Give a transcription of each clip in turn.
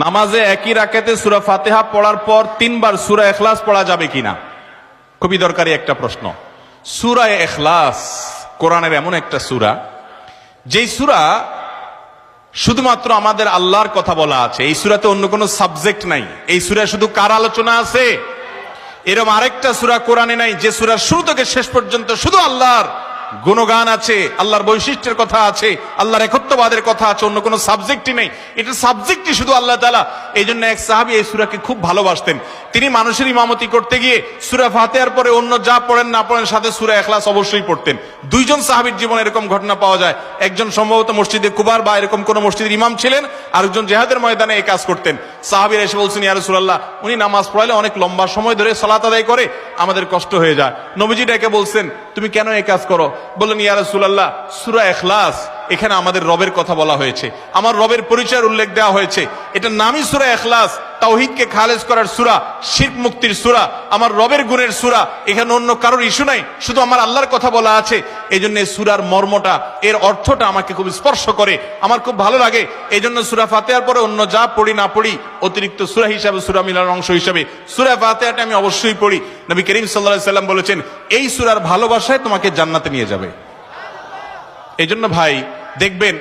নামাজে একই রাকাতে সূরা ফাতিহা পড়ার পর 3 বার সূরা ইখলাস পড়া যাবে কিনা? খুবই দরকারি একটা প্রশ্ন। সূরা ইখলাস কোরআনের এমন একটা সূরা, যেই সূরা শুধুমাত্র আমাদের আল্লাহর কথা বলা আছে। এই সূরাতে অন্য কোনো সাবজেক্ট নাই। এই সূরায় শুধু কার আলোচনা আছে? এরকম আরেকটা সূরা কোরআনে নাই যে সূরার শুরু থেকে শেষ পর্যন্ত শুধু আল্লাহর গুণগান আছে, আল্লাহর বৈশিষ্ট্যের কথা আছে, আল্লাহর একত্ববাদের কথা আছে, অন্য কোনো সাবজেক্টই নেই। এটা সাবজেক্টই শুধু আল্লাহ তাআলা। এই জন্য এক সাহাবী এই সূরাকে খুব ভালোবাসতেন। তিনি মানুষের ইমামতি করতে গিয়ে সূরা ফাতিহার পরে অন্য যা পড়েন না পড়েন সাথে সূরা ইখলাস অবশ্যই পড়তেন। দুইজন সাহাবীর জীবনে এরকম ঘটনা পাওয়া যায়। একজন সম্ভবত মসজিদে কুবার বা এরকম কোন মসজিদের ইমাম ছিলেন, আরেকজন জিহাদের ময়দানে এই কাজ করতেন। সাহাবীরা এসে বলছেন, ইয়া রাসূলুল্লাহ, উনি নামাজ পড়াইলে অনেক লম্বা সময় ধরে সালাত আদায় করে, আমাদের কষ্ট হয়ে যায়। নবীজি ডেকে বলছেন, তুমি কেন এই কাজ করো? বললেন, ইয়া রাসূলুল্লাহ, সূরা ইখলাস এখানে আমাদের রবের কথা বলা হয়েছে, আমার রবের পরিচয়ের উল্লেখ দেওয়া হয়েছে। এটার নামই সূরা ইখলাস, তাওহীদকে খালেজ করার সূরা, শিরক মুক্তির সূরা, আমার রবের গুণের সূরা। এখানে অন্য কারোর ইস্যু নাই, শুধু আমার আল্লাহর কথা বলা আছে। এই জন্য সূরার মর্মটা, এর অর্থটা আমাকে খুব স্পর্শ করে, আমার খুব ভালো লাগে। এই জন্য সূরা ফাতিহার পরে অন্য যা পড়ি না পড়ি, অতিরিক্ত সূরা হিসাবে, সূরা মিলার অংশ হিসাবে সূরা ফাতিহাটা আমি অবশ্যই পড়ি। নবী করিম সাল্লাল্লাহু আলাইহি সাল্লাম বলেছেন, এই সূরার ভালোবাসায় তোমাকে জান্নাতে নিয়ে যাবে। এই জন্য ভাই দেখবেন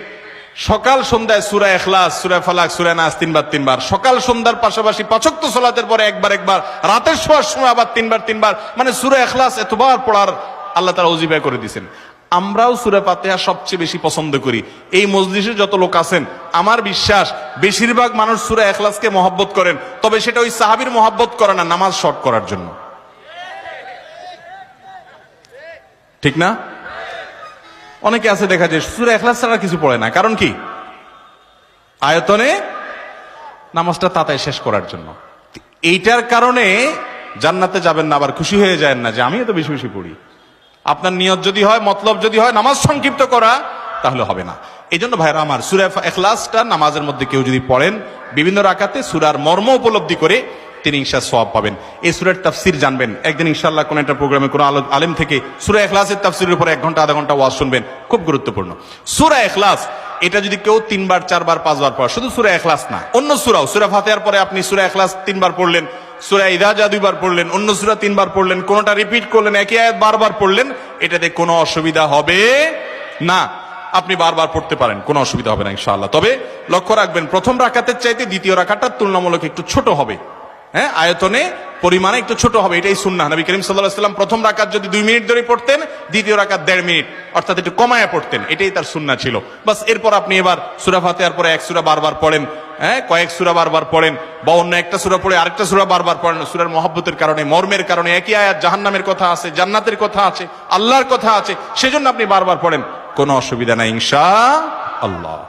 সকাল সন্ধ্যায় সূরা ইখলাস, সূরা ফালাক, সূরা নাস 3 বার, সকাল সন্ধ্যার পাশাপাশি 5 ওয়াক্ত সালাতের পরে একবার, রাতের শোয়ার সময় আবার 3 বার, মানে সূরা ইখলাস এতবার পড়ার আল্লাহ তাআলা ওজিফা করে দিয়েছেন। আমরাও সূরা ফাতিহা সবচেয়ে বেশি পছন্দ করি। এই মজলিসে যত লোক আছেন, আমার বিশ্বাস বেশিরভাগ মানুষ সূরা ইখলাসকে মহব্বত করেন, তবে সেটা ওই সাহাবীর মহব্বত করে না, নামাজ শর্ট করার জন্য। ঠিক না? অনেকে আছে দেখা যায় সূরা ইখলাস ছাড়া কিছু পড়ে না। কারণ কি? আয়তনে নামাজটা তাড়াতাড়ি শেষ করার জন্য। এইটার কারণে জান্নাতে যাবেন না, আবার খুশি হয়ে যায় না যে আমি এত বেশি বেশি পড়ি। আপনার নিয়ত যদি হয়, মতলব যদি হয় নামাজ সংক্ষিপ্ত করা, তাহলে হবে না। এই জন্য ভাইরা আমার, সূরা ইখলাসটা নামাজের মধ্যে কেউ যদি পড়েন বিভিন্ন রাকাতে, সূরার মর্ম উপলব্ধি করে তিনি ইনশাআল্লাহ সওয়াব পাবেন। এই সূরার তাফসীর জানবেন। একদিন ইনশাআল্লাহ কোন একটা প্রোগ্রামে কোন আলেম থেকে সূরা ইখলাসের তাফসীরের উপরে 1 ঘন্টা আধা ঘন্টা ওয়াজ শুনবেন, খুব গুরুত্বপূর্ণ। সূরা ইখলাস এটা যদি কেউ 3 বার 4 বার 5 বার পড়ে, শুধু সূরা ইখলাস না, অন্য সূরাও, সূরা ফাতিহার পরে আপনি সূরা ইখলাস 3 বার পড়লেন, সূরা ইযা জা 2 বার পড়লেন, অন্য সূরা 3 বার পড়লেন, কোনটা রিপিট করলেন, একই আয়াত বারবার পড়লেন, এটাতে কোনো অসুবিধা হবে না। আপনি বারবার পড়তে পারেন, কোনো অসুবিধা হবে না ইনশাআল্লাহ। তবে লক্ষ্য রাখবেন, প্রথম রাকাতের চাইতে দ্বিতীয় রাকাতটা তুলনামূলক একটু ছোট হবে। হ্যাঁ, আয়তনে পরিমাণে একটু ছোট হবে, এটাই সুন্নাহ। নবী করিম সাল্লাল্লাহু আলাইহি ওয়াসাল্লাম প্রথম রাকাত যদি 2 মিনিট ধরে পড়তেন, দ্বিতীয় রাকাত 1.5 মিনিট, অর্থাৎ একটু কমায়া পড়তেন, এটাই তার সুন্নাহ ছিল। বাস, এরপর আপনি এবার সূরা ফাতিহার পরে 1 সূরা বারবার পড়েন, হ্যাঁ, কয়েক সূরা বারবার পড়েন, বা অন্য একটা সূরা পড়ে আরেকটা সূরা বারবার পড়েন। সূরার মহব্বতের কারণে, মর্মের কারণে, একই আয়াত জাহান্নামের কথা আছে, জান্নাতের কথা আছে, আল্লাহর কথা আছে, সেজন্য আপনি বারবার পড়েন, কোনো অসুবিধা নাই ইনশাআল্লাহ।